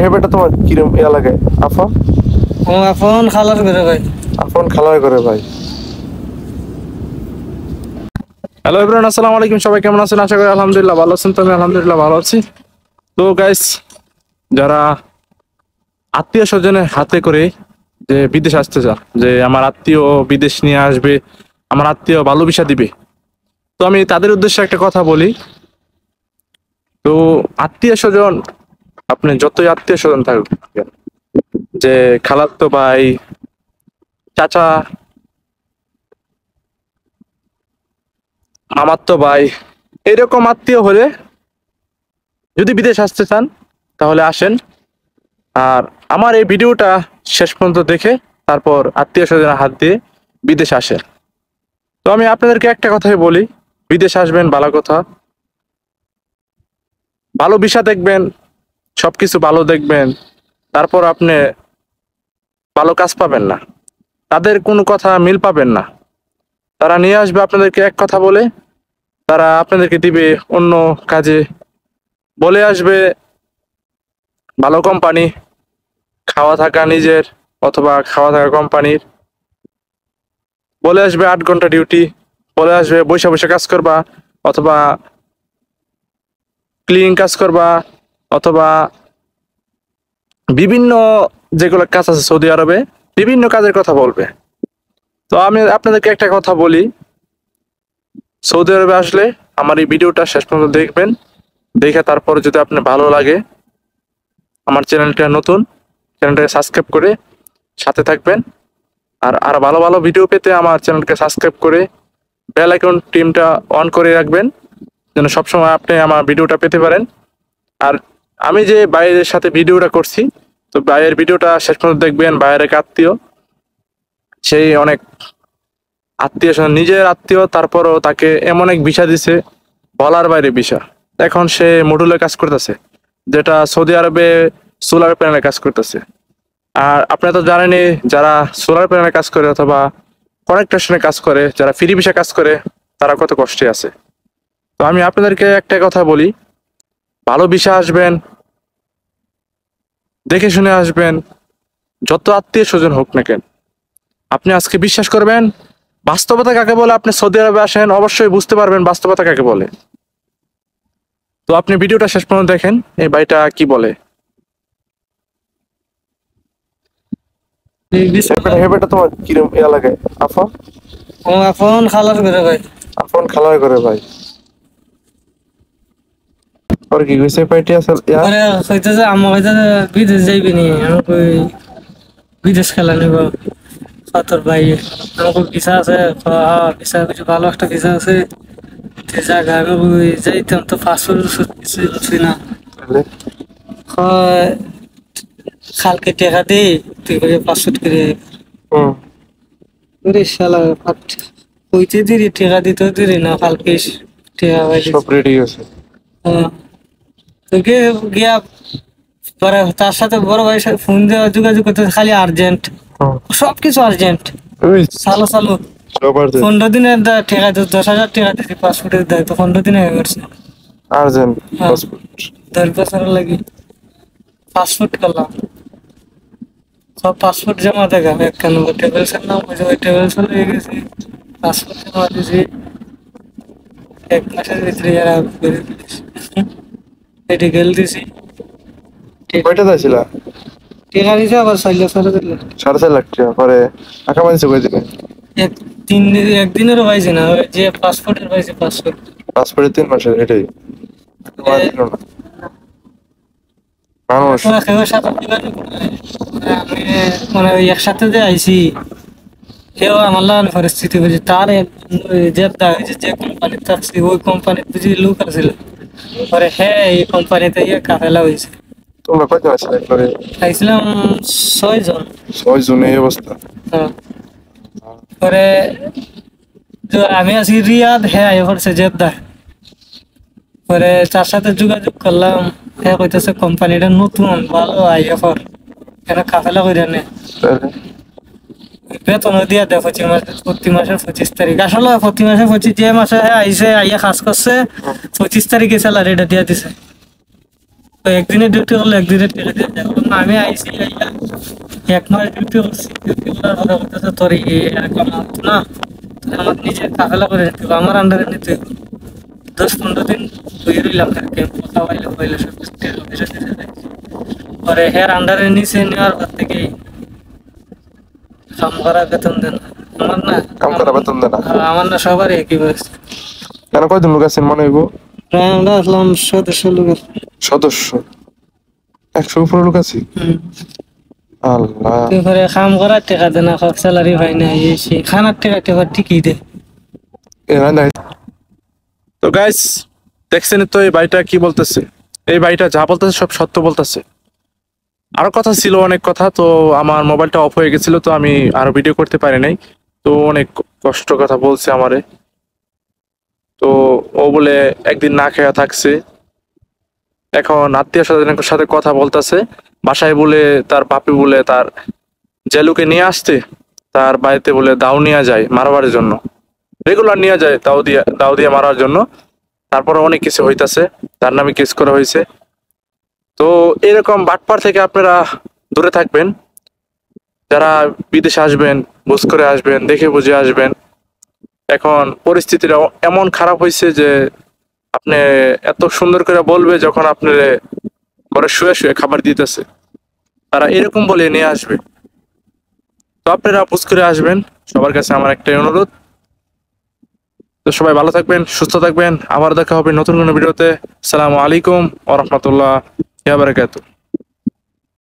হেবেটা তোমার কিরম ইয়া লাগে আফা? ও আফন খালার করে ভাই। আফন খালার করে ভাই। হ্যালো এভরিওয়ান, আসসালামু আলাইকুম। সবাই কেমন আছেন? আশা করি আলহামদুলিল্লাহ ভালো আছেন। তো আমি আলহামদুলিল্লাহ ভালো আছি। তো গাইস, যারা আত্মীয় স্বজনের হাতে করে যে বিদেশ আসতে চান, যে আমার আত্মীয় বিদেশ নিয়ে আসবে, আমার আত্মীয় ভালো ভিসা দিবে, তো আমি তাদের উদ্দেশ্যে একটা কথা বলি। তো আত্মীয় স্বজন, আপনি যতই আত্মীয় স্বজন থাকুক না কেন, যে খালাতো ভাই, চাচা, মামাতো ভাই, এরকম আত্মীয় হলে যদি বিদেশ আসতে চান তাহলে আসেন। আর আমার এই ভিডিওটা শেষ পর্যন্ত দেখে তারপর আত্মীয় স্বজনের হাত দিয়ে বিদেশ আসেন। তো আমি আপনাদেরকে একটা কথাই বলি, বিদেশ আসবেন ভালো কথা, ভালো ভিসা দেখবেন, সবকিছু ভালো দেখবেন, তারপর আপনি ভালো কাজ পাবেন না, তাদের কোনো কথা মিল পাবেন না। তারা নিয়ে আসবে আপনাদেরকে এক কথা বলে, তারা আপনাদেরকে দিবে অন্য কাজে, বলে আসবে ভালো কোম্পানি, খাওয়া থাকা নিজের অথবা খাওয়া থাকা কোম্পানির, বলে আসবে 8 ঘন্টা ডিউটি, বলে আসবে বৈশা বৈশা কাজ করবা, অথবা ক্লিনিং কাজ করবা, অথবা বিভিন্ন যেগুলো কাজ আছে সৌদি আরবে, বিভিন্ন কাজের কথা বলবে। তো আমি আপনাদেরকে একটা কথা বলি, সৌদি আরবে আসলে আমার এই ভিডিওটা শেষ পর্যন্ত দেখবেন, দেখে তারপরে যদি আপনার ভালো লাগে, আমার চ্যানেলটা নতুন, চ্যানেলটাকে সাবস্ক্রাইব করে সাথে থাকবেন। আর আরো ভালো ভালো ভিডিও পেতে আমার চ্যানেলকে সাবস্ক্রাইব করে বেল আইকন টিমটা অন করে রাখবেন, যেন সবসময় আপনি আমার ভিডিওটা পেতে পারেন। আর আমি যে বাইরের সাথে ভিডিওটা করছি, তো বাইরের ভিডিওটা শেষ পর্যন্ত দেখবেন। বাইরের এক আত্মীয়, সেই অনেক আত্মীয় স্বজন, নিজের আত্মীয়, তারপরও তাকে এমন এক ভিসা দিছে বলার বাইরে ভিসা। এখন সে মডুলের কাজ করতেছে, যেটা সৌদি আরবে সোলার প্যানেলের কাজ করতেছে। আর আপনারা তো জানেনই, যারা সোলার প্যানেলের কাজ করে অথবা কনেকট্রেশনের কাজ করে, যারা ফ্রি ভিসা কাজ করে, তারা কত কষ্টে আছে। তো আমি আপনাদেরকে একটা কথা বলি, ভালো ভিসা আসবেন, দেখে শুনে আসবেন, যত আত্মীয় স্বজন হোক না কেন। আপনি আজকে বিশ্বাস করবেন বাস্তবতা কাকে বলে, আপনি সৌদি আরবে আসেন অবশ্যই বুঝতে পারবেন বাস্তবতা কাকে বলে। তো আপনি ভিডিওটা শেষ পর্যন্ত দেখেন, এই ভাইটা কি বলে। হেবেটা তোমার কিরম ইয়া লাগে আফা? ও আফন খালার করে ভাই। আফন খালার করে ভাই। আর কি কইছে পাইটি আছে ইয়া? মানে কইতেছে আমার কইতেছে বিদেশ যাইবি নি, আমি কই বিদেশ খেলা নিব তোর ভাই। আমাকে ভিসা আছে, ভিসা কিছু ভালো একটা ভিসা আছে, সে জায়গা আমি কই যাইতাম। তো পাসপোর্ট না হয়, কালকে টাকা দে, তুই কই পাসপোর্ট করে শালা কইতে দিরি টাকা দিতে দিরি না, কালকে টাকা পাইছি সব রেডি আছে। তোকে গিয়া পরে তার সাথে বড় ভাইয়ের সাথে ফোন দিয়ে যোগাযোগ করতে, খালি আর্জেন্ট, সবকিছু আর্জেন্ট, চালো চালো। 15 দিনের টাকা, 10,000 টাকা দিচ্ছি পাসপোর্টের দেয়, তো 15 দিনে হয়ে গেছে আর্জেন্ট পাসপোর্ট। 10 বছর লাগি পাসপোর্ট করলাম, সব পাসপোর্ট জমা দেখা একখান ট্রাভেলসের নাম হয়েছে, ওই ট্রাভেলস হয়ে গেছে, পাসপোর্ট জমা দিয়েছি 1 মাসের ভিতরে, যারা মেডিকেল দিছি। কয়টা চাইছিল? টাকা দিছে আবার 4 লাখ 4.5 লাখ। 4.5 লাখ টাকা পরে টাকা মানছে কই দিবেন? একদিনেরও পাইছে না, ওই যে পাসপোর্টের পাইছে, পাসপোর্টের 3 মাসের, এটাই মানুষ। আমি মানে ওই একসাথে যে আইছি, সেও আমার লাগানো পরিস্থিতি বুঝি, তার যে কোম্পানিতে থাকছি ওই কোম্পানির বুঝি লোক আছিল, পরে হ্যাঁ এই কোম্পানিতে কাফেলা হয়েছে। তোমরা কয়জন আছিলে একবারে? খাইছিলাম 6 জন। 6 জন এই অবস্থা? পরে আমি আছি রিয়াদ, হ্যাঁ আয় করছে জেদ্দা। পরে তার সাথে যোগাযোগ করলাম, হ্যাঁ কইতেছে কোম্পানিটা নতুন ভালো, আইয়া কর, কেন কাফেলা করে নে, বেতন দিয়া দেয় প্রতি মাসের 25 তারিখ। আসলে প্রতি মাসে 25, যে মাসে আইসে আইয়া কাজ করছে 25 তারিখে স্যালারিটা দিয়া দিছে। তো একদিনে ডিউটি করলে একদিনে টেকা দিয়ে যায়। বললাম, না, আমি আইসি আইয়া 1 মাস ডিউটি করছি, ডিউটি করার পরে বলতেছে তোর কামাত না, তোর আমার নিজের কাফেলা করে নিতে হবে, আমার আন্ডারে নিতে হবে। 10-15 দিন বইয়ে রইলাম ক্যাম্প, খাওয়াইলে খাওয়াইলে সব কিছু টাকা পয়সা দিতে যায়। পরে হের আন্ডারে নিচে নেওয়ার পর থেকে কাম করা বেতন দেন না। আমার না কাম করা বেতন দেয় না? আমার না সবারই একই বয়স। কেন, কয়জন লোক আছেন মনে হইব? প্রায় আমরা আসলাম 100-150 লোকের। সদস্য 100 উপরে লোক আছে? আল্লাহ। তারপরে কাম করার টাকা দেয় না, স্যালারি পাই না, এই সেই খানার টাকা টাকা ঠিকই দেয়। এরা নাই। তো গাইস, দেখছেন তো এই ভাইটা কি বলতেছে? এই ভাইটা যা বলতেছে সব সত্য বলতেছে। আরো কথা ছিল, অনেক কথা, তো আমার মোবাইলটা অফ হয়ে গেছিল, তো আমি আরো ভিডিও করতে পারি নাই। তো অনেক কষ্ট কথা বলছে আমারে। তো ও বলে একদিন না খেয়ে থাকছে, এখন আত্মীয় স্বজনের সাথে কথা বলতেছে, বাসায় বলে তার বাপি বলে তার জেলুকে নিয়ে আসতে, তার বাড়িতে বলে দাও নিয়ে যায় মারবার জন্য, রেগুলার নিয়ে যায় দাও দিয়ে মারার জন্য। তারপরে অনেক কিছু হইতাছে, তার নামে কেস করা হয়েছে। তো এরকম বাটপার থেকে আপনারা দূরে থাকবেন। যারা বিদেশে আসবেন, বুঝ করে আসবেন, দেখে বুঝে আসবেন। এখন পরিস্থিতিটা এমন খারাপ হয়েছে যে আপনি এত সুন্দর করে বলবে যখন আপনার ঘরে শুয়ে শুয়ে খাবার দিতেছে, তারা এরকম বলে নিয়ে আসবে। তো আপনারা বুঝ করে আসবেন, সবার কাছে আমার একটাই অনুরোধ। তো সবাই ভালো থাকবেন, সুস্থ থাকবেন, আবার দেখা হবে নতুন কোনো ভিডিওতে। আসসালামু আলাইকুম ওয়া রাহমাতুল্লাহি ওয়া বারাকাতুহু।